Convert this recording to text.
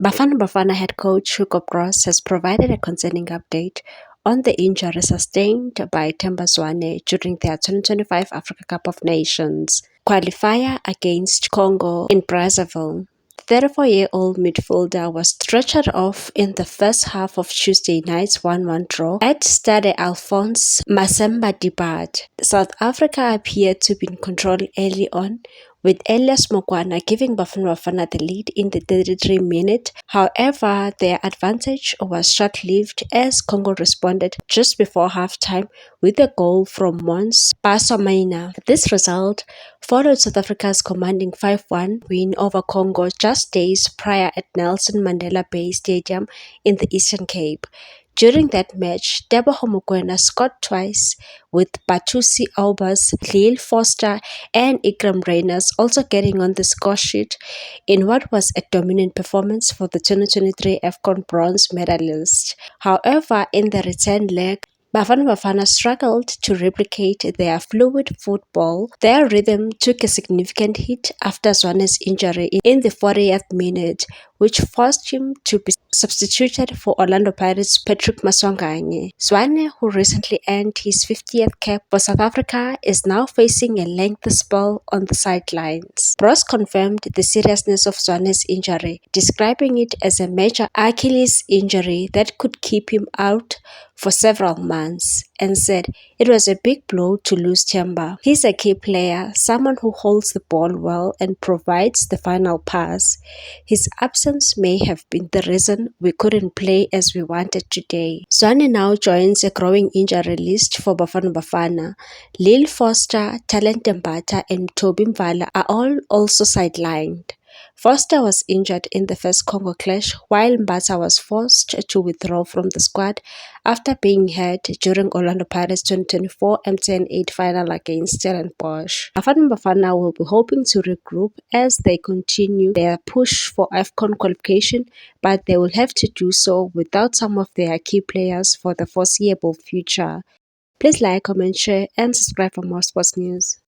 Bafana Bafana head coach Hugo has provided a concerning update on the injury sustained by Zwane during their 2025 Africa Cup of Nations qualifier against Congo in Brazzaville. The 34-year-old midfielder was stretchered off in the first half of Tuesday night's 1-1 draw at Stade Alphonse Masemba Dibat. South Africa appeared to be in control early on, with Elias Mokwana giving Bafana Bafana the lead in the 33 minute. However, their advantage was short-lived as Congo responded just before halftime with a goal from Mons Basomaina. This result followed South Africa's commanding 5-1 win over Congo just days prior at Nelson Mandela Bay Stadium in the Eastern Cape. During that match, Teboho Mokoena scored twice, with Batusi Aubers, Lil Foster, and Ikram Reyners also getting on the score sheet in what was a dominant performance for the 2023 AFCON bronze medalists. However, in the return leg, Bafana Bafana struggled to replicate their fluid football. Their rhythm took a significant hit after Zwane's injury in the 40th minute, which forced him to be substituted for Orlando Pirates' Patrick Maswanganye. Zwane, who recently earned his 50th cap for South Africa, is now facing a lengthy spell on the sidelines. Bros confirmed the seriousness of Zwane's injury, describing it as a major Achilles injury that could keep him out for several months, and said it was a big blow to lose Temba. He's a key player, someone who holds the ball well and provides the final pass. His absence may have been the reason we couldn't play as we wanted today. Zwane now joins a growing injury list for Bafana Bafana. Lil Foster, Talent Mbata, and Toby Mvala are all also sidelined. Foster was injured in the first Congo clash, while Mbata was forced to withdraw from the squad after being hurt during Orlando Pirates' 2024 MTN 8 final against Stellenbosch. Bafana Bafana will be hoping to regroup as they continue their push for AFCON qualification, but they will have to do so without some of their key players for the foreseeable future. Please like, comment, share, and subscribe for more sports news.